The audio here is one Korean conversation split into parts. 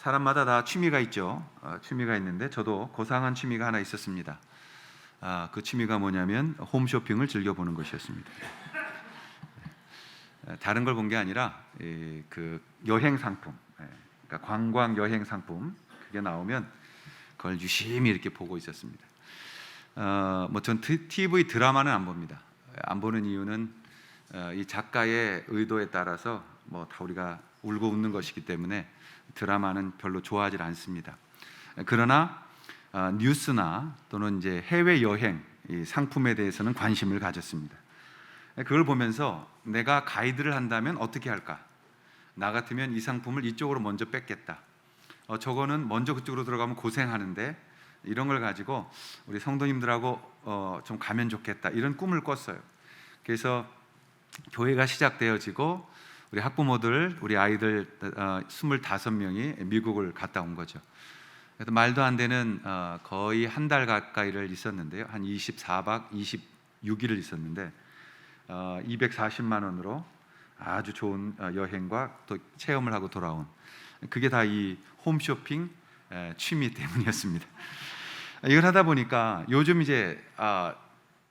사람마다 다 취미가 있죠. 취미가 있는데 저도 고상한 취미가 하나 있었습니다. 그 취미가 뭐냐면 홈쇼핑을 즐겨보는 것이었습니다. 다른 걸 본 게 아니라 그 여행 상품, 그러니까 관광 여행 상품 그게 나오면 그걸 유심히 이렇게 보고 있었습니다. 전 TV 드라마는 안 봅니다. 안 보는 이유는 이 작가의 의도에 따라서 다 우리가 울고 웃는 것이기 때문에 드라마는 별로 좋아하지 않습니다. 그러나 뉴스나 또는 이제 해외 여행 이 상품에 대해서는 관심을 가졌습니다. 그걸 보면서 내가 가이드를 한다면 어떻게 할까? 나 같으면 이 상품을 이쪽으로 먼저 뺏겠다. 저거는 먼저 그쪽으로 들어가면 고생하는데 이런 걸 가지고 우리 성도님들하고 좀 가면 좋겠다. 이런 꿈을 꿨어요. 그래서 교회가 시작되어지고 우리 학부모들, 우리 아이들 25명이 미국을 갔다 온 거죠. 그래서 말도 안 되는 거의 한 달 가까이를 있었는데요. 한 24박 26일을 있었는데 240만 원으로 아주 좋은 여행과 또 체험을 하고 돌아온, 그게 다 이 홈쇼핑 취미 때문이었습니다. 이걸 하다 보니까 요즘 이제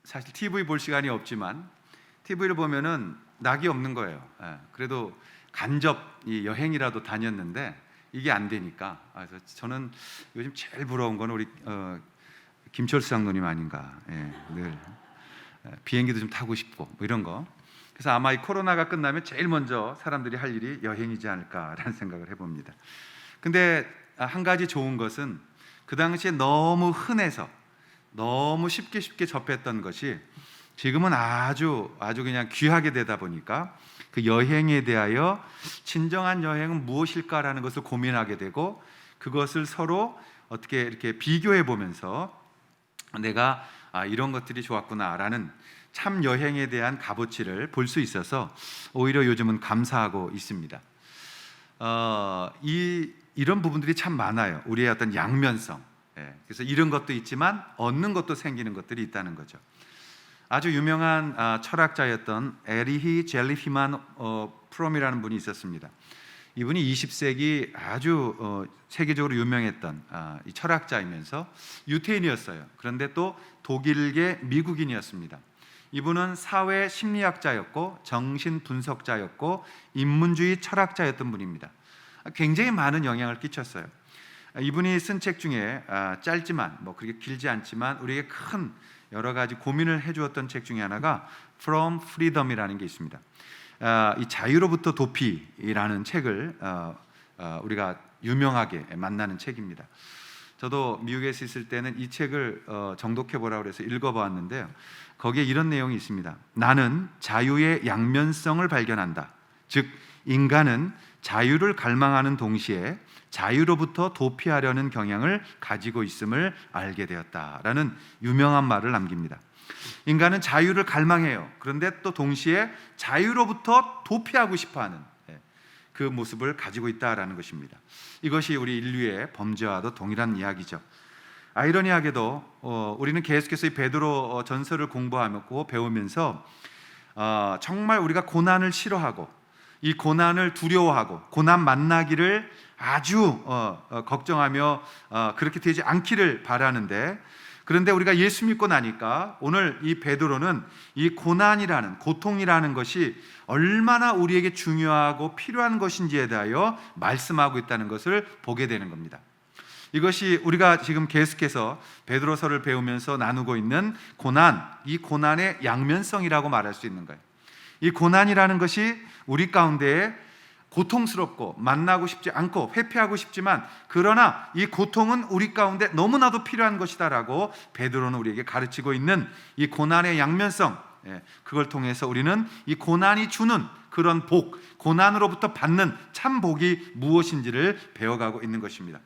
사실 TV 볼 시간이 없지만 TV를 보면은 낙이 없는 거예요. 그래도 간접 이 여행이라도 다녔는데 이게 안 되니까, 그래서 저는 요즘 제일 부러운 건 우리 김철수 장로님 아닌가. 늘 비행기도 좀 타고 싶고 이런 거. 그래서 아마 이 코로나가 끝나면 제일 먼저 사람들이 할 일이 여행이지 않을까라는 생각을 해봅니다. 근데 한 가지 좋은 것은 그 당시에 너무 흔해서 너무 쉽게 접했던 것이 지금은 아주 그냥 귀하게 되다 보니까 그 여행에 대하여 진정한 여행은 무엇일까라는 것을 고민하게 되고, 그것을 서로 어떻게 이렇게 비교해 보면서 내가 이런 것들이 좋았구나라는 참 여행에 대한 값어치를 볼 수 있어서 오히려 요즘은 감사하고 있습니다. 이런 부분들이 참 많아요. 우리의 어떤 양면성. 그래서 이런 것도 있지만 얻는 것도 생기는 것들이 있다는 거죠. 아주 유명한 철학자였던 에리히 젤리히만 프롬이라는 분이 있었습니다. 이분이 20세기 아주 세계적으로 유명했던 이 철학자이면서 유태인이었어요. 그런데 또 독일계 미국인이었습니다. 이분은 사회 심리학자였고 정신 분석자였고 인문주의 철학자였던 분입니다. 굉장히 많은 영향을 끼쳤어요. 이분이 쓴 책 중에 짧지만 그렇게 길지 않지만 우리에게 큰 여러 가지 고민을 해주었던 책 중에 하나가 From Freedom이라는 게 있습니다. 이 자유로부터 도피라는 책을 우리가 유명하게 만나는 책입니다. 저도 미국에서 있을 때는 이 책을 정독해 보라고 해서 읽어보았는데요. 거기에 이런 내용이 있습니다. 나는 자유의 양면성을 발견한다. 즉 인간은 자유를 갈망하는 동시에 자유로부터 도피하려는 경향을 가지고 있음을 알게 되었다라는 유명한 말을 남깁니다. 인간은 자유를 갈망해요. 그런데 또 동시에 자유로부터 도피하고 싶어하는 그 모습을 가지고 있다라는 것입니다. 이것이 우리 인류의 범죄와도 동일한 이야기죠. 아이러니하게도 우리는 계속해서 이 베드로 전서를 공부하고 배우면서 정말 우리가 고난을 싫어하고 이 고난을 두려워하고 고난 만나기를 아주 걱정하며 그렇게 되지 않기를 바라는데, 그런데 우리가 예수 믿고 나니까 오늘 이 베드로는 이 고난이라는, 고통이라는 것이 얼마나 우리에게 중요하고 필요한 것인지에 대하여 말씀하고 있다는 것을 보게 되는 겁니다. 이것이 우리가 지금 계속해서 베드로서를 배우면서 나누고 있는 고난, 이 고난의 양면성이라고 말할 수 있는 거예요. 이 고난이라는 것이 우리 가운데 고통스럽고 만나고 싶지 않고 회피하고 싶지만, 그러나 이 고통은 우리 가운데 너무나도 필요한 것이다라고 베드로는 우리에게 가르치고 있는 이 고난의 양면성, 그걸 통해서 우리는 이 고난이 주는 그런 복, 고난으로부터 받는 참 복이 무엇인지를 배워가고 있는 것입니다.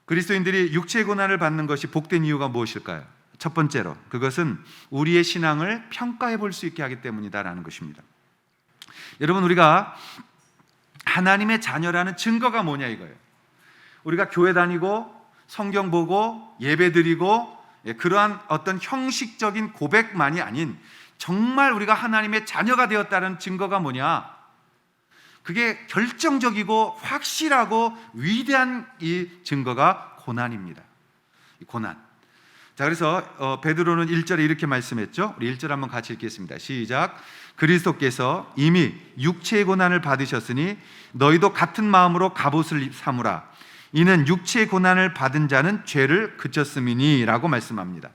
그리스도인들이 육체의 고난을 받는 것이 복된 이유가 무엇일까요? 첫 번째로 그것은 우리의 신앙을 평가해 볼 수 있게 하기 때문이다라는 것입니다. 여러분, 우리가 하나님의 자녀라는 증거가 뭐냐 이거예요. 우리가 교회 다니고 성경 보고 예배 드리고 그러한 어떤 형식적인 고백만이 아닌 정말 우리가 하나님의 자녀가 되었다는 증거가 뭐냐? 그게 결정적이고 확실하고 위대한 이 증거가 고난입니다. 고난. 자, 그래서 베드로는 1절에 이렇게 말씀했죠. 우리 1절 한번 같이 읽겠습니다. 시작. 그리스도께서 이미 육체의 고난을 받으셨으니 너희도 같은 마음으로 갑옷을 삼으라. 이는 육체의 고난을 받은 자는 죄를 그쳤음이니 라고 말씀합니다.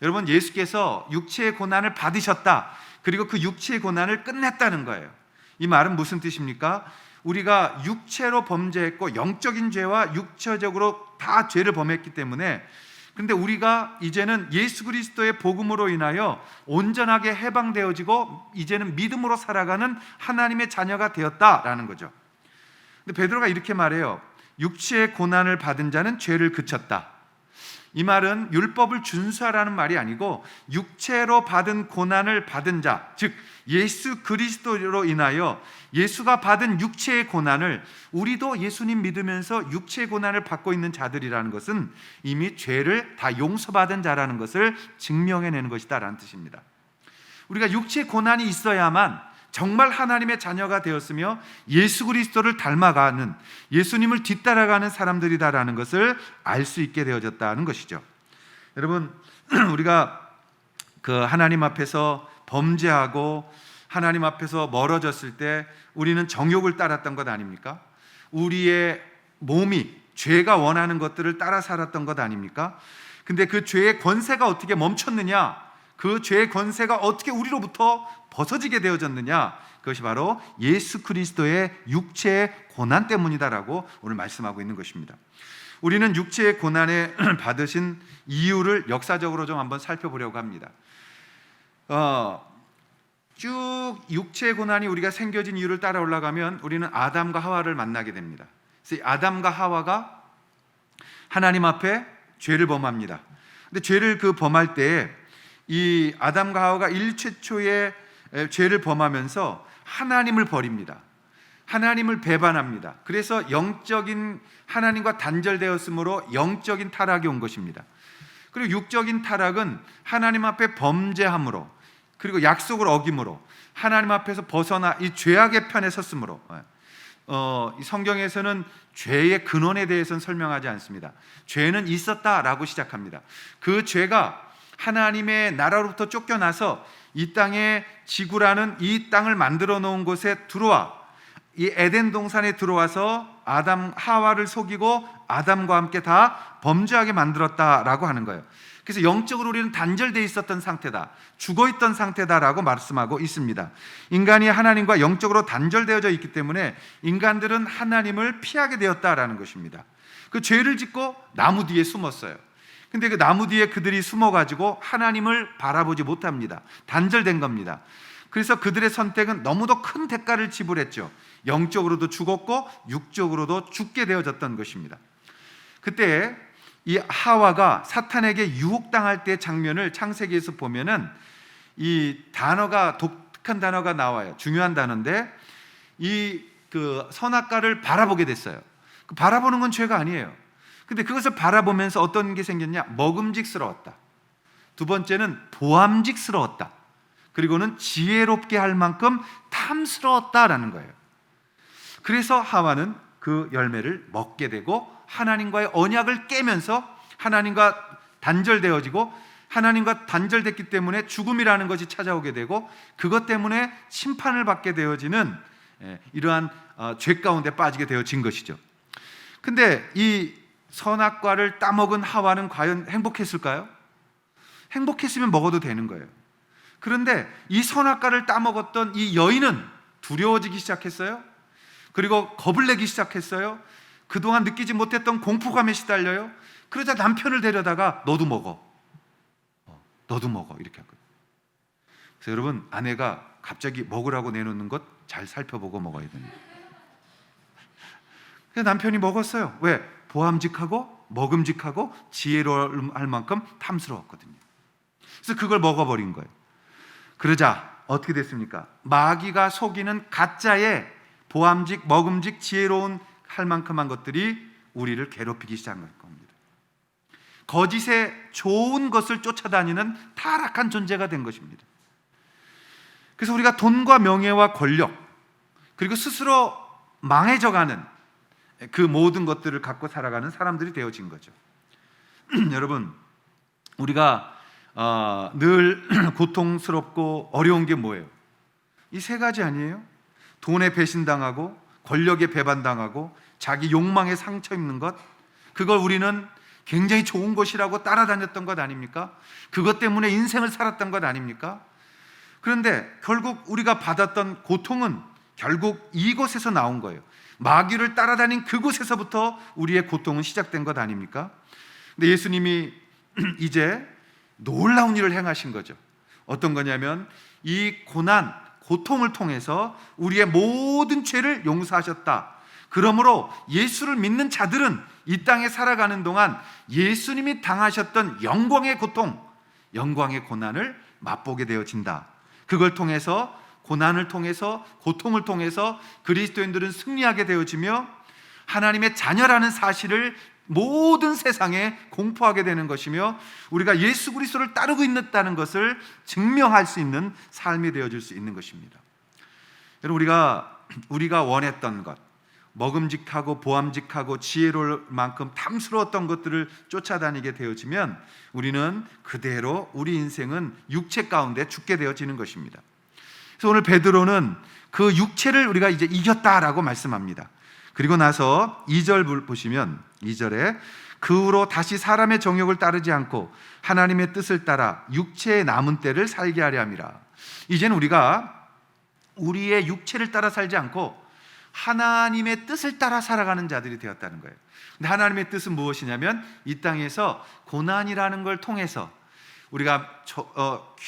여러분, 예수께서 육체의 고난을 받으셨다. 그리고 그 육체의 고난을 끝냈다는 거예요. 이 말은 무슨 뜻입니까? 우리가 육체로 범죄했고 영적인 죄와 육체적으로 다 죄를 범했기 때문에, 근데 우리가 이제는 예수 그리스도의 복음으로 인하여 온전하게 해방되어지고 이제는 믿음으로 살아가는 하나님의 자녀가 되었다라는 거죠. 근데 베드로가 이렇게 말해요. 육체의 고난을 받은 자는 죄를 그쳤다. 이 말은 율법을 준수하라는 말이 아니고 육체로 받은 고난을 받은 자, 즉 예수 그리스도로 인하여 예수가 받은 육체의 고난을 우리도 예수님 믿으면서 육체의 고난을 받고 있는 자들이라는 것은 이미 죄를 다 용서받은 자라는 것을 증명해내는 것이다라는 뜻입니다. 우리가 육체의 고난이 있어야만 정말 하나님의 자녀가 되었으며 예수 그리스도를 닮아가는, 예수님을 뒤따라가는 사람들이다라는 것을 알 수 있게 되어졌다는 것이죠. 여러분, 우리가 그 하나님 앞에서 범죄하고 하나님 앞에서 멀어졌을 때 우리는 정욕을 따랐던 것 아닙니까? 우리의 몸이 죄가 원하는 것들을 따라 살았던 것 아닙니까? 근데 그 죄의 권세가 어떻게 멈췄느냐? 그 죄의 권세가 어떻게 우리로부터 벗어지게 되어졌느냐? 그것이 바로 예수 그리스도의 육체의 고난 때문이다라고 오늘 말씀하고 있는 것입니다. 우리는 육체의 고난에 받으신 이유를 역사적으로 좀 한번 살펴보려고 합니다. 쭉 육체의 고난이 우리가 생겨진 이유를 따라 올라가면 우리는 아담과 하와를 만나게 됩니다. 그래서 아담과 하와가 하나님 앞에 죄를 범합니다. 근데 죄를 범할 때 이 아담과 하와가 일최초의 죄를 범하면서 하나님을 버립니다. 하나님을 배반합니다. 그래서 영적인 하나님과 단절되었으므로 영적인 타락이 온 것입니다. 그리고 육적인 타락은 하나님 앞에 범죄함으로, 그리고 약속을 어김으로, 하나님 앞에서 벗어나 이 죄악의 편에 섰으므로. 이 성경에서는 죄의 근원에 대해서는 설명하지 않습니다. 죄는 있었다라고 시작합니다. 그 죄가 하나님의 나라로부터 쫓겨나서 이 땅에 지구라는 이 땅을 만들어 놓은 곳에 들어와, 이 에덴 동산에 들어와서 아담 하와를 속이고 아담과 함께 다 범죄하게 만들었다라고 하는 거예요. 그래서 영적으로 우리는 단절되어 있었던 상태다, 죽어있던 상태다라고 말씀하고 있습니다. 인간이 하나님과 영적으로 단절되어져 있기 때문에 인간들은 하나님을 피하게 되었다라는 것입니다. 그 죄를 짓고 나무 뒤에 숨었어요. 근데 그 나무 뒤에 그들이 숨어가지고 하나님을 바라보지 못합니다. 단절된 겁니다. 그래서 그들의 선택은 너무도 큰 대가를 지불했죠. 영적으로도 죽었고 육적으로도 죽게 되어졌던 것입니다. 그때 이 하와가 사탄에게 유혹당할 때 장면을 창세기에서 보면은 이 단어가, 독특한 단어가 나와요. 중요한 단어인데 이 선악과를 바라보게 됐어요. 바라보는 건 죄가 아니에요. 근데 그것을 바라보면서 어떤 게 생겼냐? 먹음직스러웠다. 두 번째는 보암직스러웠다. 그리고는 지혜롭게 할 만큼 탐스러웠다라는 거예요. 그래서 하와는 그 열매를 먹게 되고 하나님과의 언약을 깨면서 하나님과 단절되어지고, 하나님과 단절됐기 때문에 죽음이라는 것이 찾아오게 되고, 그것 때문에 심판을 받게 되어지는 이러한 죄 가운데 빠지게 되어진 것이죠. 근데 이 선악과를 따먹은 하와는 과연 행복했을까요? 행복했으면 먹어도 되는 거예요. 그런데 이 선악과를 따먹었던 이 여인은 두려워지기 시작했어요. 그리고 겁을 내기 시작했어요. 그동안 느끼지 못했던 공포감에 시달려요. 그러자 남편을 데려다가 너도 먹어, 너도 먹어 이렇게 하거든요. 그래서 여러분, 아내가 갑자기 먹으라고 내놓는 것 잘 살펴보고 먹어야 됩니다. 남편이 먹었어요. 왜? 보암직하고 먹음직하고 지혜로울 만큼 탐스러웠거든요. 그래서 그걸 먹어버린 거예요. 그러자 어떻게 됐습니까? 마귀가 속이는 가짜의 보암직, 먹음직, 지혜로운 할 만큼한 것들이 우리를 괴롭히기 시작한 겁니다. 거짓의 좋은 것을 쫓아다니는 타락한 존재가 된 것입니다. 그래서 우리가 돈과 명예와 권력, 그리고 스스로 망해져가는 그 모든 것들을 갖고 살아가는 사람들이 되어진 거죠. 여러분, 우리가 늘 고통스럽고 어려운 게 뭐예요? 이 세 가지 아니에요? 돈에 배신당하고, 권력에 배반당하고, 자기 욕망에 상처 입는 것, 그걸 우리는 굉장히 좋은 것이라고 따라다녔던 것 아닙니까? 그것 때문에 인생을 살았던 것 아닙니까? 그런데 결국 우리가 받았던 고통은 결국 이곳에서 나온 거예요. 마귀를 따라다닌 그곳에서부터 우리의 고통은 시작된 것 아닙니까? 근데 예수님이 이제 놀라운 일을 행하신 거죠. 어떤 거냐면 이 고난, 고통을 통해서 우리의 모든 죄를 용서하셨다. 그러므로 예수를 믿는 자들은 이 땅에 살아가는 동안 예수님이 당하셨던 영광의 고통, 영광의 고난을 맛보게 되어진다. 그걸 통해서, 고난을 통해서, 고통을 통해서 그리스도인들은 승리하게 되어지며 하나님의 자녀라는 사실을 모든 세상에 공포하게 되는 것이며 우리가 예수 그리스도를 따르고 있다는 것을 증명할 수 있는 삶이 되어질 수 있는 것입니다. 여러분, 우리가 원했던 것, 먹음직하고 보암직하고 지혜로울 만큼 탐스러웠던 것들을 쫓아다니게 되어지면 우리는 그대로 우리 인생은 육체 가운데 죽게 되어지는 것입니다. 그래서 오늘 베드로는 그 육체를 우리가 이제 이겼다라고 말씀합니다. 그리고 나서 2절 보시면 2절에 그 후로 다시 사람의 정욕을 따르지 않고 하나님의 뜻을 따라 육체의 남은 때를 살게 하려 함이라. 이제는 우리가 우리의 육체를 따라 살지 않고 하나님의 뜻을 따라 살아가는 자들이 되었다는 거예요. 근데 하나님의 뜻은 무엇이냐면 이 땅에서 고난이라는 걸 통해서 우리가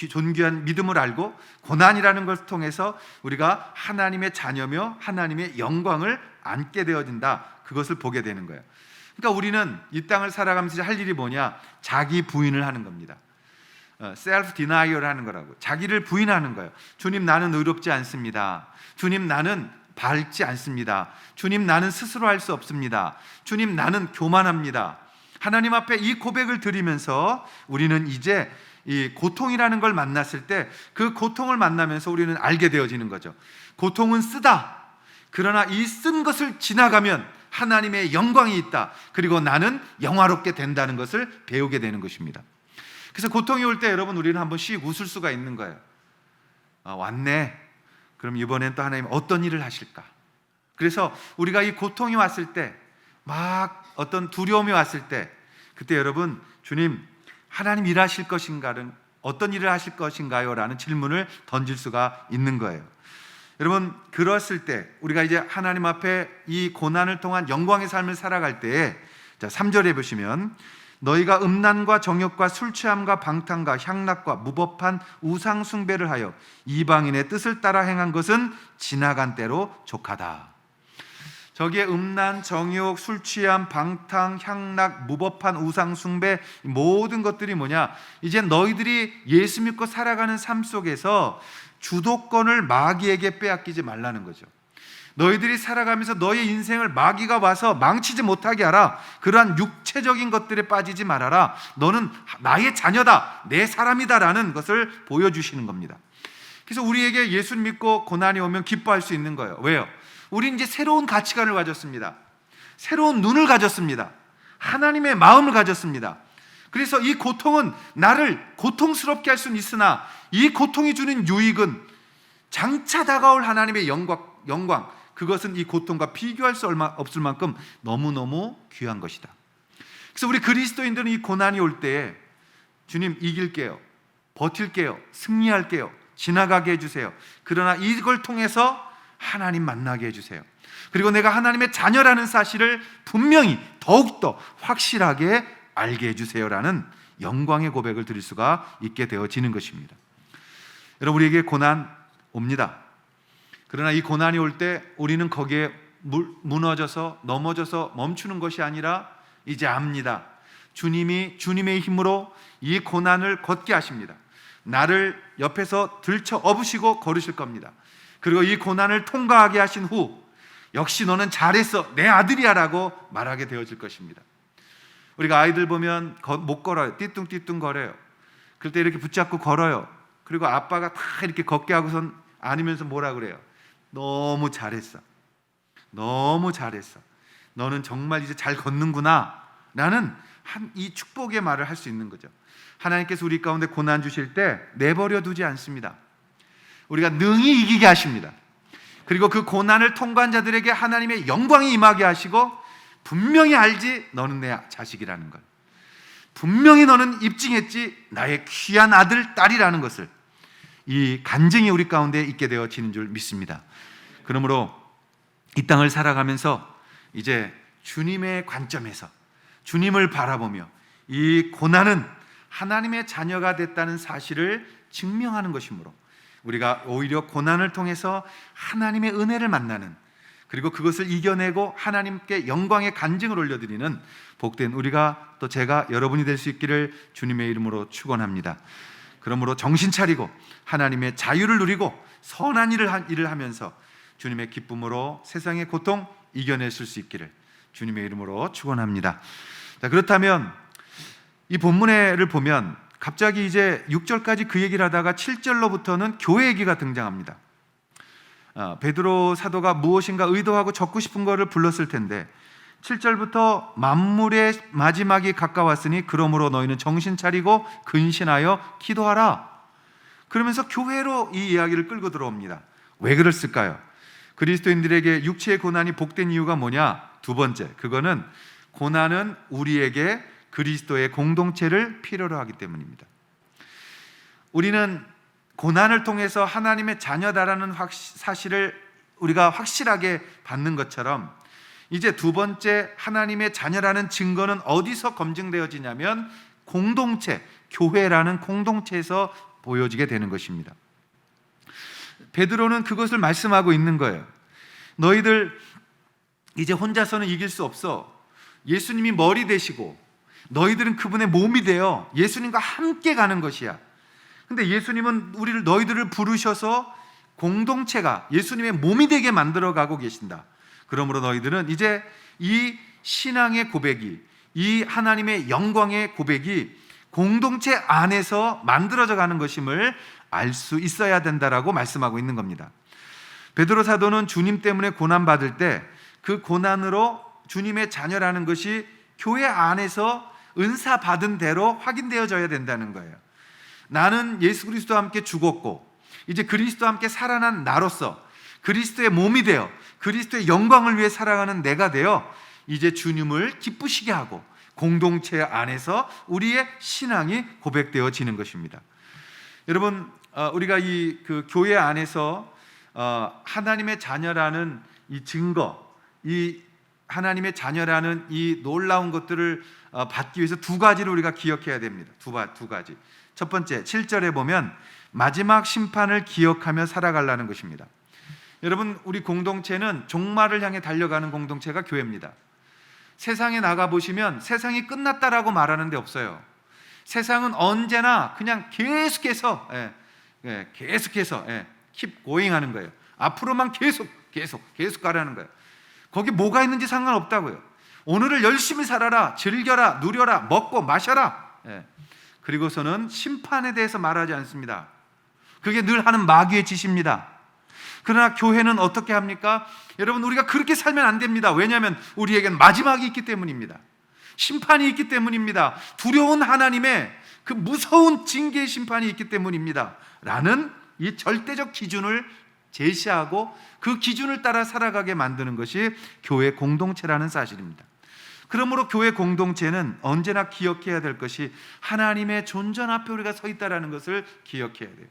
존귀한 믿음을 알고 고난이라는 것을 통해서 우리가 하나님의 자녀며 하나님의 영광을 안게 되어진다. 그것을 보게 되는 거예요. 그러니까 우리는 이 땅을 살아가면서 할 일이 뭐냐? 자기 부인을 하는 겁니다. 셀프 디나이얼 하는 거라고. 자기를 부인하는 거예요. 주님, 나는 의롭지 않습니다. 주님, 나는 밝지 않습니다. 주님, 나는 스스로 할 수 없습니다. 주님, 나는 교만합니다. 하나님 앞에 이 고백을 드리면서 우리는 이제 이 고통이라는 걸 만났을 때 그 고통을 만나면서 우리는 알게 되어지는 거죠. 고통은 쓰다. 그러나 이 쓴 것을 지나가면 하나님의 영광이 있다. 그리고 나는 영화롭게 된다는 것을 배우게 되는 것입니다. 그래서 고통이 올 때 여러분, 우리는 한 번씩 웃을 수가 있는 거예요. 왔네. 그럼 이번엔 또 하나님 어떤 일을 하실까? 그래서 우리가 이 고통이 왔을 때, 막 어떤 두려움이 왔을 때, 그때 여러분, 주님, 하나님 일하실 것인가는 어떤 일을 하실 것인가요? 라는 질문을 던질 수가 있는 거예요. 여러분, 그랬을 때 우리가 이제 하나님 앞에 이 고난을 통한 영광의 삶을 살아갈 때에, 자 3절에 보시면 너희가 음란과 정욕과 술 취함과 방탕과 향락과 무법한 우상 숭배를 하여 이방인의 뜻을 따라 행한 것은 지나간 때로 족하다. 저기에 음란, 정욕, 술 취함, 방탕, 향락, 무법한 우상 숭배, 모든 것들이 뭐냐? 이제 너희들이 예수 믿고 살아가는 삶 속에서 주도권을 마귀에게 빼앗기지 말라는 거죠. 너희들이 살아가면서 너희 인생을 마귀가 와서 망치지 못하게 하라. 그러한 육체적인 것들에 빠지지 말아라. 너는 나의 자녀다, 내 사람이다라는 것을 보여주시는 겁니다. 그래서 우리에게 예수 믿고 고난이 오면 기뻐할 수 있는 거예요. 왜요? 우리는 이제 새로운 가치관을 가졌습니다. 새로운 눈을 가졌습니다. 하나님의 마음을 가졌습니다. 그래서 이 고통은 나를 고통스럽게 할 수는 있으나 이 고통이 주는 유익은 장차 다가올 하나님의 영광, 그것은 이 고통과 비교할 수 없을 만큼 너무너무 귀한 것이다. 그래서 우리 그리스도인들은 이 고난이 올 때에 주님, 이길게요, 버틸게요, 승리할게요, 지나가게 해주세요. 그러나 이걸 통해서 하나님 만나게 해주세요. 그리고 내가 하나님의 자녀라는 사실을 분명히 더욱더 확실하게 알게 해주세요라는 영광의 고백을 드릴 수가 있게 되어지는 것입니다. 여러분, 우리에게 고난 옵니다. 그러나 이 고난이 올 때 우리는 거기에 무너져서 넘어져서 멈추는 것이 아니라 이제 압니다. 주님이 주님의 힘으로 이 고난을 걷게 하십니다. 나를 옆에서 들쳐 업으시고 걸으실 겁니다. 그리고 이 고난을 통과하게 하신 후 역시 너는 잘했어, 내 아들이야 라고 말하게 되어질 것입니다. 우리가 아이들 보면 못 걸어요. 띠뚱띠뚱 걸어요. 그럴 때 이렇게 붙잡고 걸어요. 그리고 아빠가 다 이렇게 걷게 하고선 안으면서 뭐라 그래요? 너무 잘했어. 너무 잘했어. 너는 정말 이제 잘 걷는구나. 라는 이 축복의 말을 할 수 있는 거죠. 하나님께서 우리 가운데 고난 주실 때 내버려 두지 않습니다. 우리가 능히 이기게 하십니다. 그리고 그 고난을 통과한 자들에게 하나님의 영광이 임하게 하시고 분명히 알지 너는 내 자식이라는 걸, 분명히 너는 입증했지 나의 귀한 아들 딸이라는 것을, 이 간증이 우리 가운데 있게 되어지는 줄 믿습니다. 그러므로 이 땅을 살아가면서 이제 주님의 관점에서 주님을 바라보며 이 고난은 하나님의 자녀가 됐다는 사실을 증명하는 것이므로 우리가 오히려 고난을 통해서 하나님의 은혜를 만나는, 그리고 그것을 이겨내고 하나님께 영광의 간증을 올려드리는 복된 우리가, 또 제가 여러분이 될 수 있기를 주님의 이름으로 축원합니다. 그러므로 정신 차리고 하나님의 자유를 누리고 선한 일을 하면서 주님의 기쁨으로 세상의 고통 이겨내실 수 있기를 주님의 이름으로 축원합니다. 자, 그렇다면 이 본문을 보면 갑자기 이제 6절까지 그 얘기를 하다가 7절로부터는 교회 얘기가 등장합니다. 베드로 사도가 무엇인가 의도하고 적고 싶은 것을 불렀을 텐데 7절부터 만물의 마지막이 가까웠으니 그러므로 너희는 정신 차리고 근신하여 기도하라. 그러면서 교회로 이 이야기를 끌고 들어옵니다. 왜 그랬을까요? 그리스도인들에게 육체의 고난이 복된 이유가 뭐냐? 두 번째, 그거는 고난은 우리에게 그리스도의 공동체를 필요로 하기 때문입니다. 우리는 고난을 통해서 하나님의 자녀다라는 사실을 우리가 확실하게 받는 것처럼 이제 두 번째 하나님의 자녀라는 증거는 어디서 검증되어지냐면 공동체, 교회라는 공동체에서 보여지게 되는 것입니다. 베드로는 그것을 말씀하고 있는 거예요. 너희들 이제 혼자서는 이길 수 없어. 예수님이 머리 되시고 너희들은 그분의 몸이 되어 예수님과 함께 가는 것이야. 근데 예수님은 너희들을 부르셔서 공동체가 예수님의 몸이 되게 만들어 가고 계신다. 그러므로 너희들은 이제 이 신앙의 고백이, 이 하나님의 영광의 고백이 공동체 안에서 만들어져 가는 것임을 알 수 있어야 된다라고 말씀하고 있는 겁니다. 베드로 사도는 주님 때문에 고난받을 때 그 고난으로 주님의 자녀라는 것이 교회 안에서 은사 받은 대로 확인되어져야 된다는 거예요. 나는 예수 그리스도와 함께 죽었고 이제 그리스도와 함께 살아난 나로서 그리스도의 몸이 되어 그리스도의 영광을 위해 살아가는 내가 되어 이제 주님을 기쁘시게 하고 공동체 안에서 우리의 신앙이 고백되어지는 것입니다. 여러분, 우리가 그 교회 안에서 하나님의 자녀라는 이 증거, 이 하나님의 자녀라는 이 놀라운 것들을 받기 위해서 두 가지를 우리가 기억해야 됩니다. 두 가지. 첫 번째, 7절에 보면 마지막 심판을 기억하며 살아가려는 것입니다. 여러분, 우리 공동체는 종말을 향해 달려가는 공동체가 교회입니다. 세상에 나가보시면 세상이 끝났다라고 말하는 데 없어요. 세상은 언제나 그냥 계속해서 keep going 하는 거예요. 앞으로만 계속 가라는 거예요. 거기 뭐가 있는지 상관없다고요. 오늘을 열심히 살아라, 즐겨라, 누려라, 먹고 마셔라. 그리고서는 심판에 대해서 말하지 않습니다. 그게 늘 하는 마귀의 짓입니다. 그러나 교회는 어떻게 합니까? 여러분, 우리가 그렇게 살면 안 됩니다. 왜냐하면 우리에겐 마지막이 있기 때문입니다. 심판이 있기 때문입니다. 두려운 하나님의 그 무서운 징계의 심판이 있기 때문입니다. 라는 이 절대적 기준을 제시하고 그 기준을 따라 살아가게 만드는 것이 교회 공동체라는 사실입니다. 그러므로 교회 공동체는 언제나 기억해야 될 것이 하나님의 존전 앞에 우리가 서 있다는 것을 기억해야 돼요.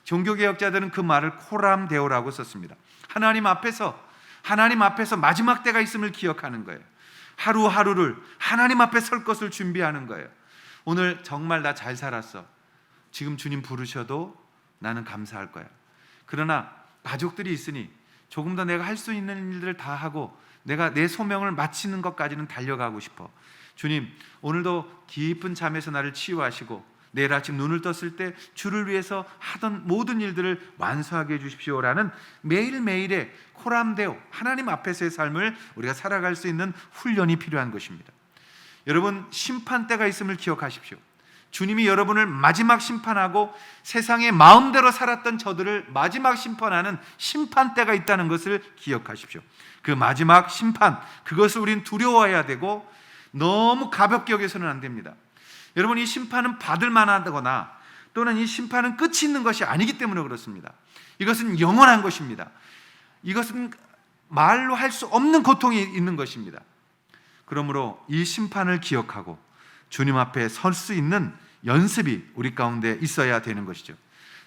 종교개혁자들은 그 말을 코람 데오라고 썼습니다. 하나님 앞에서 마지막 때가 있음을 기억하는 거예요. 하루하루를 하나님 앞에 설 것을 준비하는 거예요. 오늘 정말 나 잘 살았어. 지금 주님 부르셔도 나는 감사할 거야. 그러나 가족들이 있으니 조금 더 내가 할 수 있는 일들을 다 하고 내가 내 소명을 마치는 것까지는 달려가고 싶어. 주님, 오늘도 깊은 잠에서 나를 치유하시고 내일 아침 눈을 떴을 때 주를 위해서 하던 모든 일들을 완수하게 해주십시오라는 매일매일의 코람데오, 하나님 앞에서의 삶을 우리가 살아갈 수 있는 훈련이 필요한 것입니다. 여러분, 심판대가 있음을 기억하십시오. 주님이 여러분을 마지막 심판하고 세상에 마음대로 살았던 저들을 마지막 심판하는 심판대가 있다는 것을 기억하십시오. 그 마지막 심판, 그것을 우린 두려워해야 되고 너무 가볍게 여겨서는 안 됩니다. 여러분, 이 심판은 받을 만하거나 또는 이 심판은 끝이 있는 것이 아니기 때문에 그렇습니다. 이것은 영원한 것입니다. 이것은 말로 할 수 없는 고통이 있는 것입니다. 그러므로 이 심판을 기억하고 주님 앞에 설 수 있는 연습이 우리 가운데 있어야 되는 것이죠.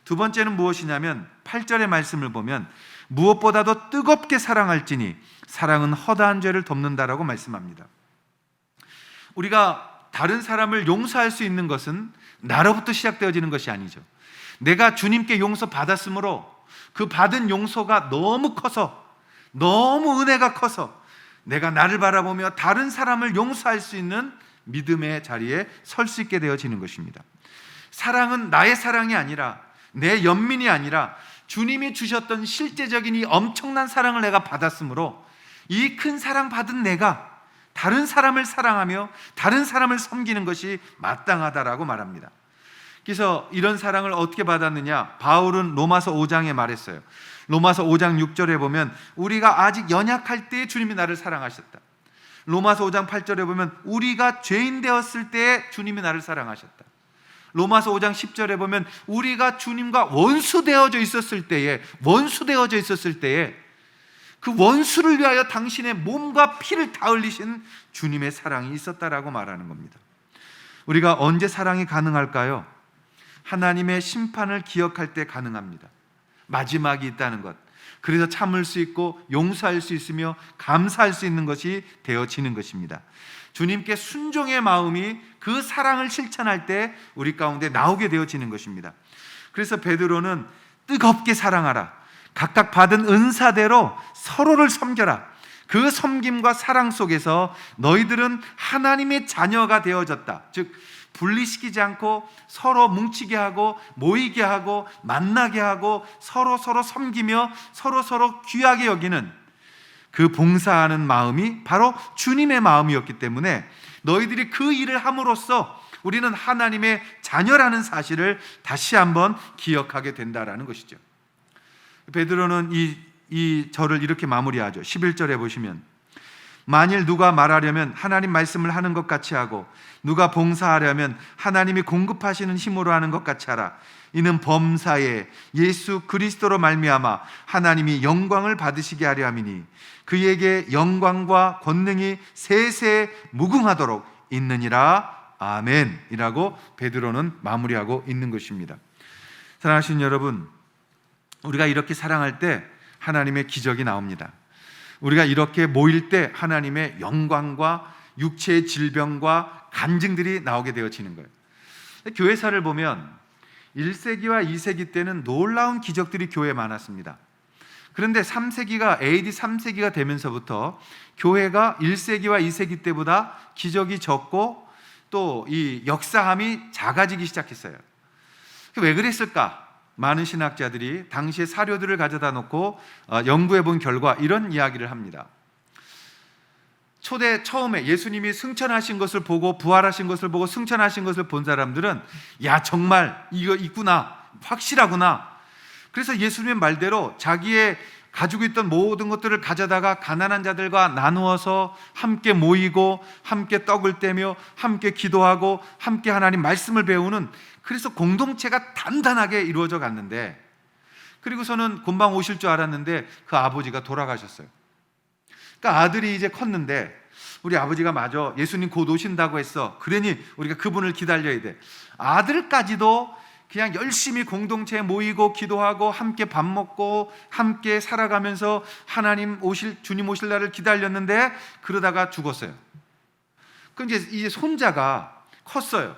두 번째는 무엇이냐면 8절의 말씀을 보면 무엇보다도 뜨겁게 사랑할지니 사랑은 허다한 죄를 덮는다라고 말씀합니다. 우리가 다른 사람을 용서할 수 있는 것은 나로부터 시작되어지는 것이 아니죠. 내가 주님께 용서받았으므로 그 받은 용서가 너무 커서, 너무 은혜가 커서 내가 나를 바라보며 다른 사람을 용서할 수 있는 믿음의 자리에 설 수 있게 되어지는 것입니다. 사랑은 나의 사랑이 아니라, 내 연민이 아니라 주님이 주셨던 실제적인 이 엄청난 사랑을 내가 받았으므로 이 큰 사랑 받은 내가 다른 사람을 사랑하며 다른 사람을 섬기는 것이 마땅하다라고 말합니다. 그래서 이런 사랑을 어떻게 받았느냐? 바울은 로마서 5장에 말했어요. 로마서 5장 6절에 보면 우리가 아직 연약할 때에 주님이 나를 사랑하셨다. 로마서 5장 8절에 보면 우리가 죄인 되었을 때에 주님이 나를 사랑하셨다. 로마서 5장 10절에 보면 우리가 주님과 원수 되어져 있었을 때에 그 원수를 위하여 당신의 몸과 피를 다 흘리신 주님의 사랑이 있었다라고 말하는 겁니다. 우리가 언제 사랑이 가능할까요? 하나님의 심판을 기억할 때 가능합니다. 마지막이 있다는 것, 그래서 참을 수 있고 용서할 수 있으며 감사할 수 있는 것이 되어지는 것입니다. 주님께 순종의 마음이 그 사랑을 실천할 때 우리 가운데 나오게 되어지는 것입니다. 그래서 베드로는 뜨겁게 사랑하라, 각각 받은 은사대로 서로를 섬겨라. 그 섬김과 사랑 속에서 너희들은 하나님의 자녀가 되어졌다. 즉 분리시키지 않고 서로 뭉치게 하고 모이게 하고 만나게 하고 서로 섬기며 서로 귀하게 여기는 그 봉사하는 마음이 바로 주님의 마음이었기 때문에 너희들이 그 일을 함으로써 우리는 하나님의 자녀라는 사실을 다시 한번 기억하게 된다라는 것이죠. 베드로는 이 절을 이렇게 마무리하죠. 11절에 보시면 만일 누가 말하려면 하나님 말씀을 하는 것 같이 하고 누가 봉사하려면 하나님이 공급하시는 힘으로 하는 것 같이 하라. 이는 범사에 예수 그리스도로 말미암아 하나님이 영광을 받으시게 하려 함이니 그에게 영광과 권능이 세세 무궁하도록 있느니라. 아멘 이라고 베드로는 마무리하고 있는 것입니다. 사랑하시는 여러분, 우리가 이렇게 사랑할 때 하나님의 기적이 나옵니다. 우리가 이렇게 모일 때 하나님의 영광과 육체의 질병과 간증들이 나오게 되어지는 거예요. 교회사를 보면 1세기와 2세기 때는 놀라운 기적들이 교회에 많았습니다. 그런데 3세기가 AD 3세기가 되면서부터 교회가 1세기와 2세기 때보다 기적이 적고 또 이 역사함이 작아지기 시작했어요. 왜 그랬을까? 많은 신학자들이 당시의 사료들을 가져다 놓고 연구해 본 결과 이런 이야기를 합니다. 처음에 예수님이 승천하신 것을 보고 부활하신 것을 보고 승천하신 것을 본 사람들은 야, 정말 이거 있구나, 확실하구나. 그래서 예수님의 말대로 자기의 가지고 있던 모든 것들을 가져다가 가난한 자들과 나누어서 함께 모이고 함께 떡을 떼며 함께 기도하고 함께 하나님 말씀을 배우는, 그래서 공동체가 단단하게 이루어져 갔는데, 그리고서는 금방 오실 줄 알았는데 그 아버지가 돌아가셨어요. 그러니까 아들이 이제 컸는데 우리 아버지가 맞아, 예수님 곧 오신다고 했어. 그러니 우리가 그분을 기다려야 돼. 아들까지도 그냥 열심히 공동체에 모이고 기도하고 함께 밥 먹고 함께 살아가면서 주님 오실 날을 기다렸는데 그러다가 죽었어요. 그럼 이제 손자가 컸어요.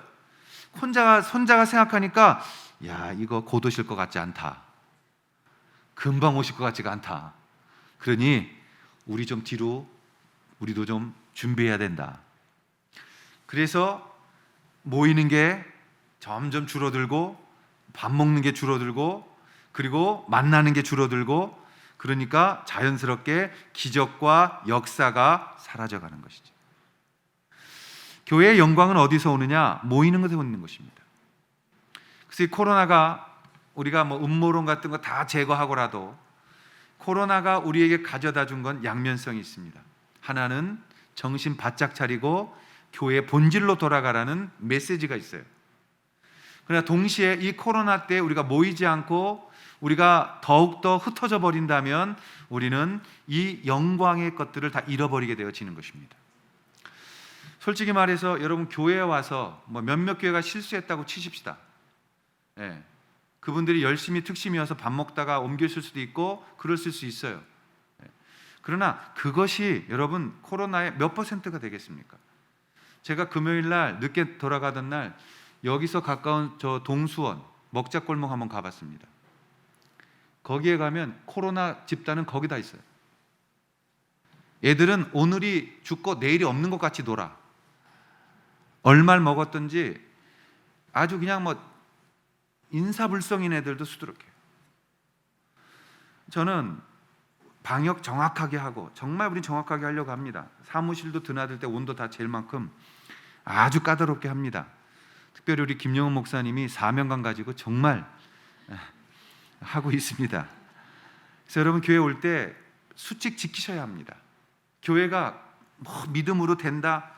손자가 생각하니까 야, 이거 곧 오실 것 같지 않다. 금방 오실 것 같지가 않다. 그러니 우리 좀 뒤로, 우리도 좀 준비해야 된다. 그래서 모이는 게 점점 줄어들고 밥 먹는 게 줄어들고 그리고 만나는 게 줄어들고, 그러니까 자연스럽게 기적과 역사가 사라져가는 것이죠. 교회의 영광은 어디서 오느냐? 모이는 것에서 오는 것입니다. 그래서 이 코로나가 우리가 뭐 음모론 같은 거 다 제거하고라도 코로나가 우리에게 가져다 준 건 양면성이 있습니다. 하나는 정신 바짝 차리고 교회의 본질로 돌아가라는 메시지가 있어요. 그러나 동시에 이 코로나 때 우리가 모이지 않고 우리가 더욱더 흩어져 버린다면 우리는 이 영광의 것들을 다 잃어버리게 되어지는 것입니다. 솔직히 말해서 여러분 교회에 와서 뭐 몇몇 교회가 실수했다고 치십시다. 예, 그분들이 열심히 특심이어서 밥 먹다가 옮겼을 수도 있고 그랬을 수 있어요. 예, 그러나 그것이 여러분 코로나의 몇 퍼센트가 되겠습니까? 제가 금요일 날 늦게 돌아가던 날 여기서 가까운 저 동수원 먹자골목 한번 가봤습니다. 거기에 가면 코로나 집단은 거기다 있어요. 애들은 오늘이 죽고 내일이 없는 것 같이 놀아. 얼마를 먹었든지 아주 그냥 뭐 인사불성인 애들도 수두룩해요. 저는 방역 정확하게 하고 정말 우리 정확하게 하려고 합니다. 사무실도 드나들 때 온도 다 잴 만큼 아주 까다롭게 합니다. 특별히 우리 김영훈 목사님이 사명감 가지고 정말 하고 있습니다. 그래서 여러분 교회 올 때 수칙 지키셔야 합니다. 교회가 뭐 믿음으로 된다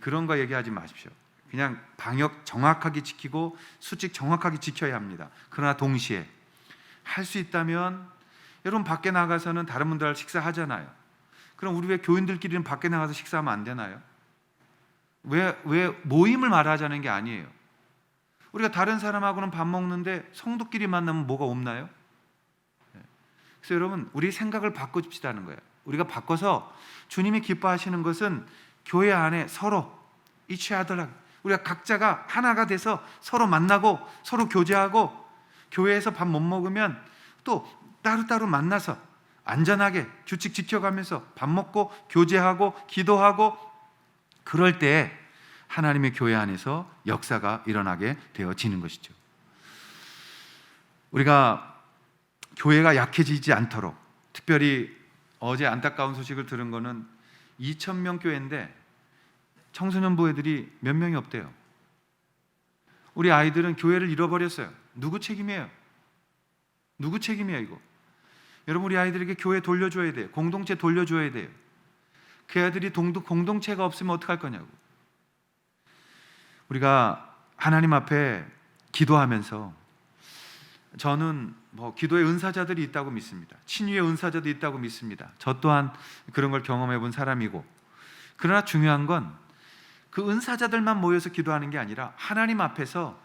그런 거 얘기하지 마십시오. 그냥 방역 정확하게 지키고 수칙 정확하게 지켜야 합니다. 그러나 동시에 할 수 있다면 여러분 밖에 나가서는 다른 분들 식사하잖아요. 그럼 우리 왜 교인들끼리는 밖에 나가서 식사하면 안 되나요? 왜 모임을 말하자는 게 아니에요. 우리가 다른 사람하고는 밥 먹는데 성도끼리 만나면 뭐가 없나요? 그래서 여러분 우리 생각을 바꿔줍시다는 거예요. 우리가 바꿔서 주님이 기뻐하시는 것은 교회 안에 서로 each other, 우리가 각자가 하나가 돼서 서로 만나고 서로 교제하고 교회에서 밥 못 먹으면 또 따로따로 만나서 안전하게 규칙 지켜가면서 밥 먹고 교제하고 기도하고 그럴 때 하나님의 교회 안에서 역사가 일어나게 되어지는 것이죠. 우리가 교회가 약해지지 않도록 특별히 어제 안타까운 소식을 들은 거는 2,000명 교회인데 청소년부 애들이 몇 명이 없대요. 우리 아이들은 교회를 잃어버렸어요. 누구 책임이에요? 누구 책임이에요 이거? 여러분 우리 아이들에게 교회 돌려줘야 돼요. 공동체 돌려줘야 돼요. 그 아이들이 공동체가 없으면 어떡할 거냐고. 우리가 하나님 앞에 기도하면서 저는 뭐 기도의 은사자들이 있다고 믿습니다. 친위의 은사자도 있다고 믿습니다. 저 또한 그런 걸 경험해 본 사람이고 그러나 중요한 건 그 은사자들만 모여서 기도하는 게 아니라 하나님 앞에서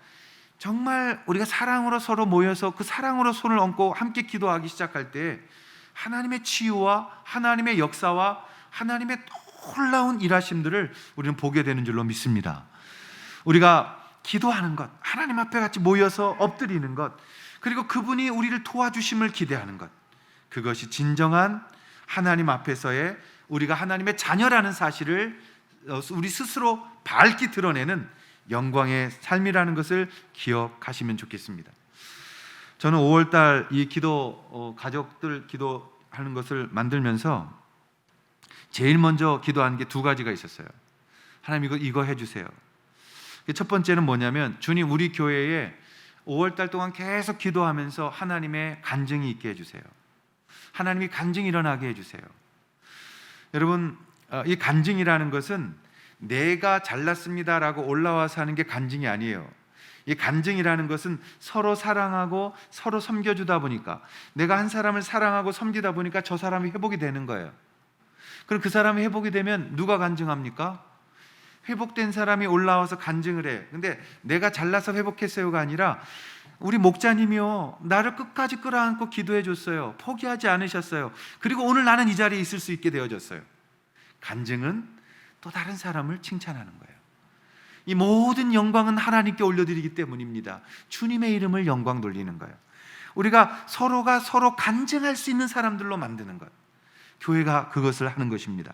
정말 우리가 사랑으로 서로 모여서 그 사랑으로 손을 얹고 함께 기도하기 시작할 때 하나님의 치유와 하나님의 역사와 하나님의 놀라운 일하심들을 우리는 보게 되는 줄로 믿습니다. 우리가 기도하는 것, 하나님 앞에 같이 모여서 엎드리는 것, 그리고 그분이 우리를 도와주심을 기대하는 것, 그것이 진정한 하나님 앞에서의 우리가 하나님의 자녀라는 사실을 우리 스스로 밝히 드러내는 영광의 삶이라는 것을 기억하시면 좋겠습니다. 저는 5월달 이 기도 가족들 기도하는 것을 만들면서 제일 먼저 기도한 게 두 가지가 있었어요. 하나님 이거 해주세요. 첫 번째는 뭐냐면 주님 우리 교회에 5월달 동안 계속 기도하면서 하나님의 간증이 있게 해주세요. 하나님이 간증이 일어나게 해주세요. 여러분 이 간증이라는 것은 내가 잘났습니다라고 올라와서 하는 게 간증이 아니에요. 이 간증이라는 것은 서로 사랑하고 서로 섬겨주다 보니까 내가 한 사람을 사랑하고 섬기다 보니까 저 사람이 회복이 되는 거예요. 그럼 그 사람이 회복이 되면 누가 간증합니까? 회복된 사람이 올라와서 간증을 해. 근데 내가 잘나서 회복했어요가 아니라 우리 목자님이요 나를 끝까지 끌어안고 기도해 줬어요. 포기하지 않으셨어요. 그리고 오늘 나는 이 자리에 있을 수 있게 되어졌어요. 간증은 또 다른 사람을 칭찬하는 거예요. 이 모든 영광은 하나님께 올려드리기 때문입니다. 주님의 이름을 영광 돌리는 거예요. 우리가 서로가 서로 간증할 수 있는 사람들로 만드는 것, 교회가 그것을 하는 것입니다.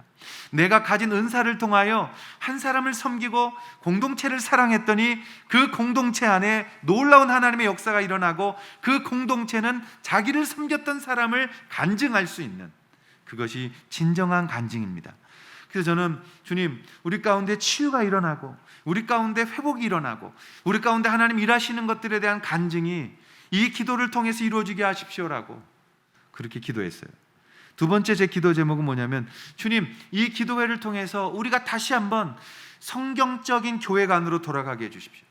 내가 가진 은사를 통하여 한 사람을 섬기고 공동체를 사랑했더니 그 공동체 안에 놀라운 하나님의 역사가 일어나고 그 공동체는 자기를 섬겼던 사람을 간증할 수 있는, 그것이 진정한 간증입니다. 그래서 저는 주님, 우리 가운데 치유가 일어나고 우리 가운데 회복이 일어나고 우리 가운데 하나님 일하시는 것들에 대한 간증이 이 기도를 통해서 이루어지게 하십시오라고 그렇게 기도했어요. 두 번째 제 기도 제목은 뭐냐면, 주님, 이 기도회를 통해서 우리가 다시 한번 성경적인 교회가 안으로 돌아가게 해주십시오.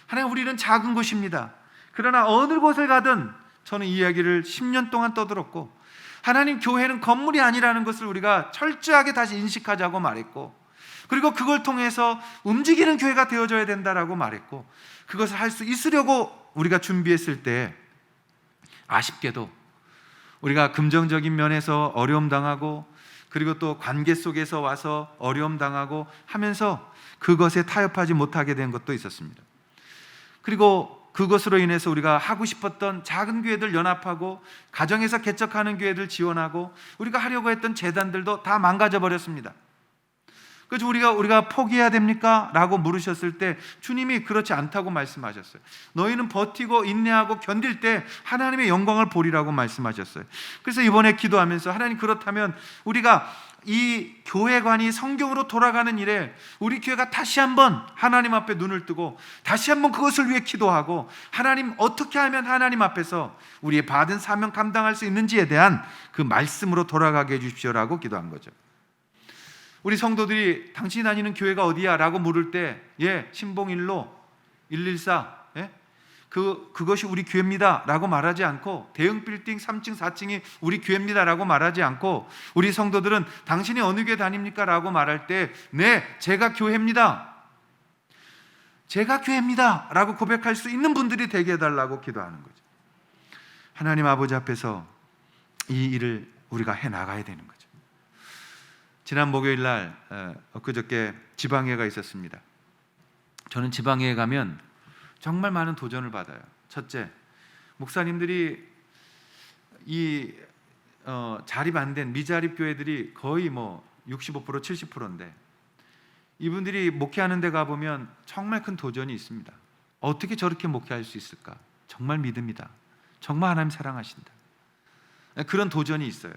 하나님, 우리는 작은 곳입니다. 그러나 어느 곳을 가든 저는 이 이야기를 10년 동안 떠들었고, 하나님, 교회는 건물이 아니라는 것을 우리가 철저하게 다시 인식하자고 말했고, 그리고 그걸 통해서 움직이는 교회가 되어져야 된다라고 말했고, 그것을 할 수 있으려고 우리가 준비했을 때 아쉽게도 우리가 금전적인 면에서 어려움 당하고, 그리고 또 관계 속에서 와서 어려움 당하고 하면서 그것에 타협하지 못하게 된 것도 있었습니다. 그리고 그것으로 인해서 우리가 하고 싶었던 작은 교회들 연합하고 가정에서 개척하는 교회들 지원하고 우리가 하려고 했던 재단들도 다 망가져 버렸습니다. 그래서 우리가 포기해야 됩니까? 라고 물으셨을 때 주님이 그렇지 않다고 말씀하셨어요. 너희는 버티고 인내하고 견딜 때 하나님의 영광을 보리라고 말씀하셨어요. 그래서 이번에 기도하면서, 하나님, 그렇다면 우리가 이 교회관이 성경으로 돌아가는 일에 우리 교회가 다시 한번 하나님 앞에 눈을 뜨고 다시 한번 그것을 위해 기도하고, 하나님, 어떻게 하면 하나님 앞에서 우리의 받은 사명 감당할 수 있는지에 대한 그 말씀으로 돌아가게 해주십시오라고 기도한 거죠. 우리 성도들이 당신이 다니는 교회가 어디야? 라고 물을 때, 신봉일로 114, 그것이 우리 교회입니다 라고 말하지 않고, 대형 빌딩 3층 4층이 우리 교회입니다 라고 말하지 않고, 우리 성도들은 당신이 어느 교회 다닙니까? 라고 말할 때, 네, 제가 교회입니다, 제가 교회입니다 라고 고백할 수 있는 분들이 되게 해달라고 기도하는 거죠. 하나님 아버지 앞에서 이 일을 우리가 해나가야 되는 거죠. 지난 목요일 날 엊그저께 지방회가 있었습니다. 저는 지방회에 가면 정말 많은 도전을 받아요. 첫째, 목사님들이 이 자립 안 된 미자립 교회들이 거의 65% 70%인데 이분들이 목회하는 데 가보면 정말 큰 도전이 있습니다. 어떻게 저렇게 목회할 수 있을까? 정말 믿음이다, 정말 하나님 사랑하신다, 그런 도전이 있어요.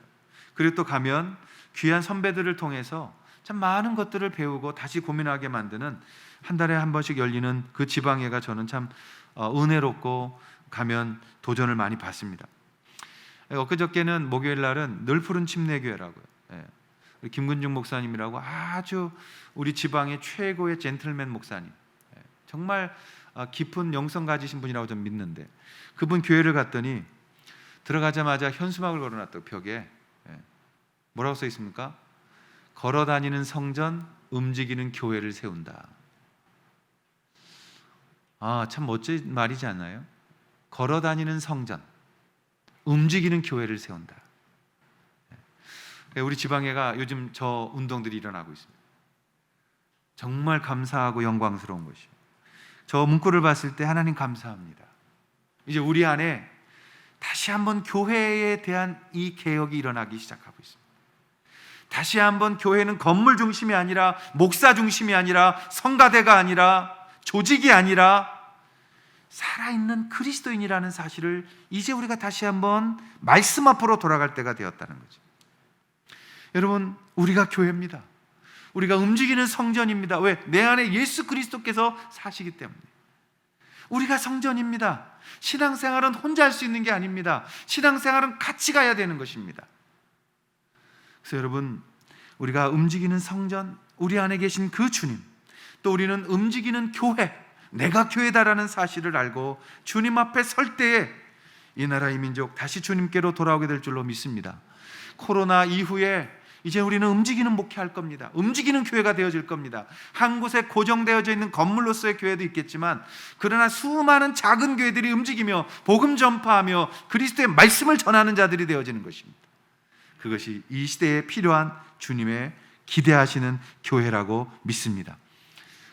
그리고 또 가면 귀한 선배들을 통해서 참 많은 것들을 배우고 다시 고민하게 만드는, 한 달에 한 번씩 열리는 그 지방회가 저는 참 은혜롭고 가면 도전을 많이 받습니다. 엊그저께는 목요일 날은 늘 푸른 침례교회라고요. 우리 김근중 목사님이라고 아주 우리 지방의 최고의 젠틀맨 목사님, 정말 깊은 영성 가지신 분이라고 좀 믿는데, 그분 교회를 갔더니 들어가자마자 현수막을 걸어놨다고, 벽에. 뭐라고 써 있습니까? 걸어다니는 성전, 움직이는 교회를 세운다. 참 멋진 말이지 않나요? 걸어다니는 성전, 움직이는 교회를 세운다. 우리 지방회가 요즘 저 운동들이 일어나고 있습니다. 정말 감사하고 영광스러운 것이에요. 저 문구를 봤을 때 하나님 감사합니다. 이제 우리 안에 다시 한번 교회에 대한 이 개혁이 일어나기 시작하고 있습니다. 다시 한번 교회는 건물 중심이 아니라, 목사 중심이 아니라, 성가대가 아니라, 조직이 아니라 살아있는 그리스도인이라는 사실을 이제 우리가 다시 한번 말씀 앞으로 돌아갈 때가 되었다는 거죠. 여러분, 우리가 교회입니다. 우리가 움직이는 성전입니다. 왜? 내 안에 예수 그리스도께서 사시기 때문에. 우리가 성전입니다. 신앙생활은 혼자 할 수 있는 게 아닙니다. 신앙생활은 같이 가야 되는 것입니다. 그래서 여러분, 우리가 움직이는 성전, 우리 안에 계신 그 주님, 또 우리는 움직이는 교회, 내가 교회다라는 사실을 알고 주님 앞에 설 때에 이 나라 이 민족 다시 주님께로 돌아오게 될 줄로 믿습니다. 코로나 이후에 이제 우리는 움직이는 목회할 겁니다. 움직이는 교회가 되어질 겁니다. 한 곳에 고정되어져 있는 건물로서의 교회도 있겠지만, 그러나 수많은 작은 교회들이 움직이며 복음 전파하며 그리스도의 말씀을 전하는 자들이 되어지는 것입니다. 그것이 이 시대에 필요한 주님의 기대하시는 교회라고 믿습니다.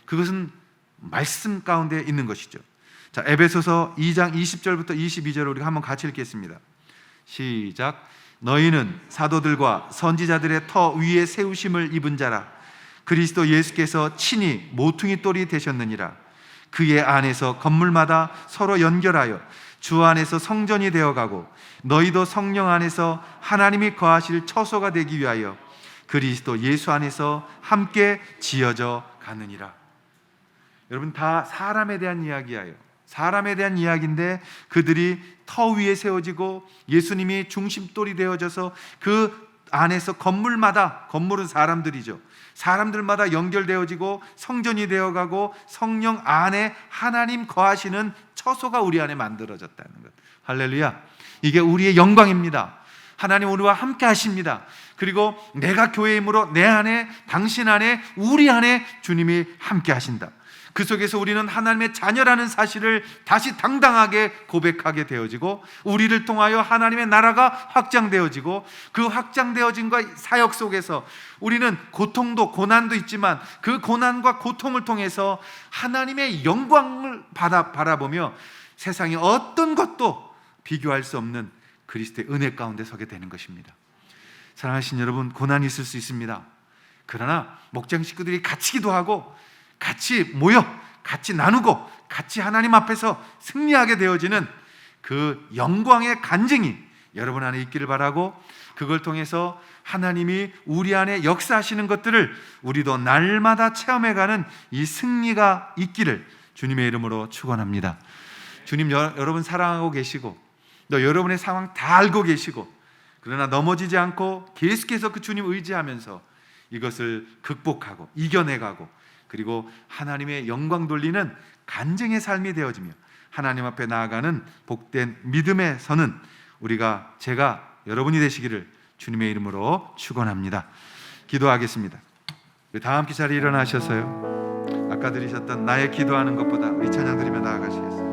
그것은 말씀 가운데 있는 것이죠. 자, 에베소서 2장 20절부터 22절을 우리가 한번 같이 읽겠습니다. 시작. 너희는 사도들과 선지자들의 터 위에 세우심을 입은 자라. 그리스도 예수께서 친히 모퉁이 돌이 되셨느니라. 그의 안에서 건물마다 서로 연결하여 주 안에서 성전이 되어가고, 너희도 성령 안에서 하나님이 거하실 처소가 되기 위하여 그리스도 예수 안에서 함께 지어져 가느니라. 여러분, 다 사람에 대한 이야기예요. 사람에 대한 이야기인데 그들이 터 위에 세워지고 예수님이 중심돌이 되어져서 그 안에서 건물마다, 건물은 사람들이죠, 사람들마다 연결되어지고 성전이 되어가고 성령 안에 하나님 거하시는 처소가 우리 안에 만들어졌다는 것. 할렐루야. 이게 우리의 영광입니다. 하나님 우리와 함께 하십니다. 그리고 내가 교회이므로 내 안에, 당신 안에, 우리 안에 주님이 함께 하신다. 그 속에서 우리는 하나님의 자녀라는 사실을 다시 당당하게 고백하게 되어지고, 우리를 통하여 하나님의 나라가 확장되어지고, 그 확장되어진과 사역 속에서 우리는 고통도 고난도 있지만 그 고난과 고통을 통해서 하나님의 영광을 바라보며 세상의 어떤 것도 비교할 수 없는 그리스도의 은혜 가운데 서게 되는 것입니다. 사랑하신 여러분, 고난이 있을 수 있습니다. 그러나 목장 식구들이 같이 기도하고 같이 모여 같이 나누고 같이 하나님 앞에서 승리하게 되어지는 그 영광의 간증이 여러분 안에 있기를 바라고, 그걸 통해서 하나님이 우리 안에 역사하시는 것들을 우리도 날마다 체험해가는 이 승리가 있기를 주님의 이름으로 축원합니다. 주님 여러분 사랑하고 계시고 또 여러분의 상황 다 알고 계시고, 그러나 넘어지지 않고 계속해서 그 주님 의지하면서 이것을 극복하고 이겨내가고, 그리고 하나님의 영광 돌리는 간증의 삶이 되어지며 하나님 앞에 나아가는 복된 믿음에 서는 제가 여러분이 되시기를 주님의 이름으로 축원합니다. 기도하겠습니다. 다 함께 자리에 일어나셔서요, 아까 들으셨던 나의 기도하는 것보다 우리 찬양 드리며 나아가시겠습니다.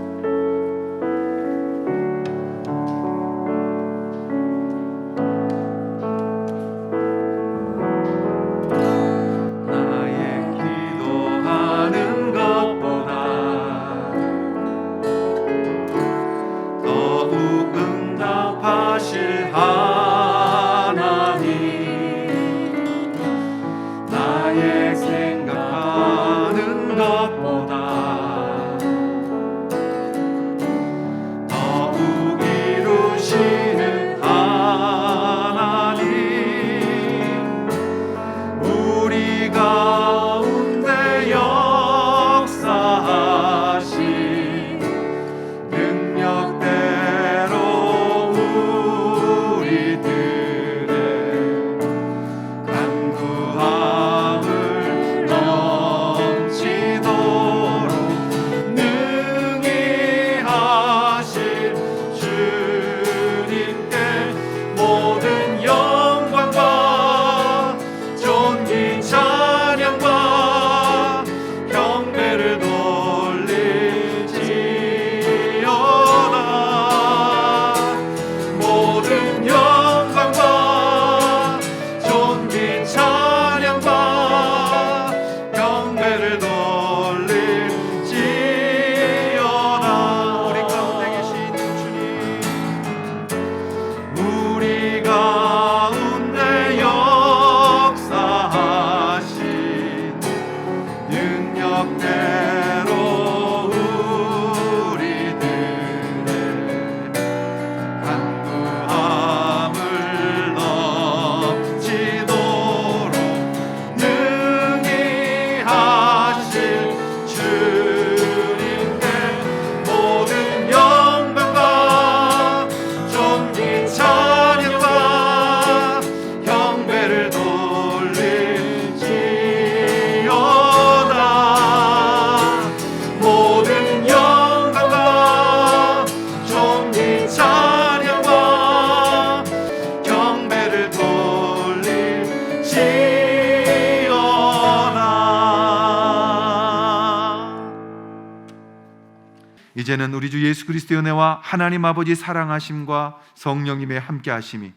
이제는 우리 주 예수 그리스도의 은혜와 하나님 아버지 사랑하심과 성령님의 함께하심이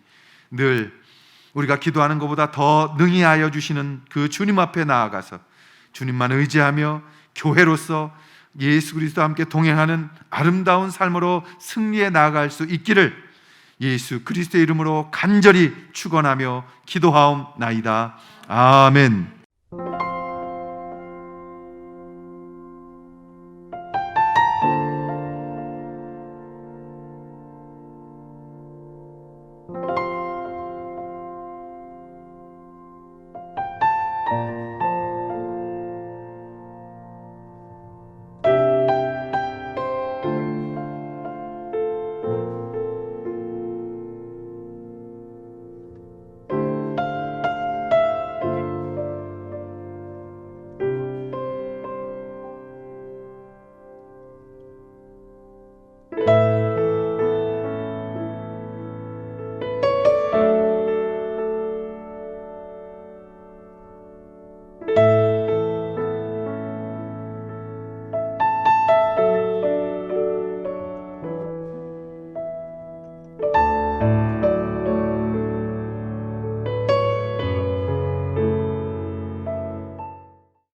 늘 우리가 기도하는 것보다 더 능히 하여 주시는 그 주님 앞에 나아가서 주님만 의지하며 교회로서 예수 그리스도와 함께 동행하는 아름다운 삶으로 승리해 나아갈 수 있기를 예수 그리스도의 이름으로 간절히 축원하며 기도하옵나이다. 아멘.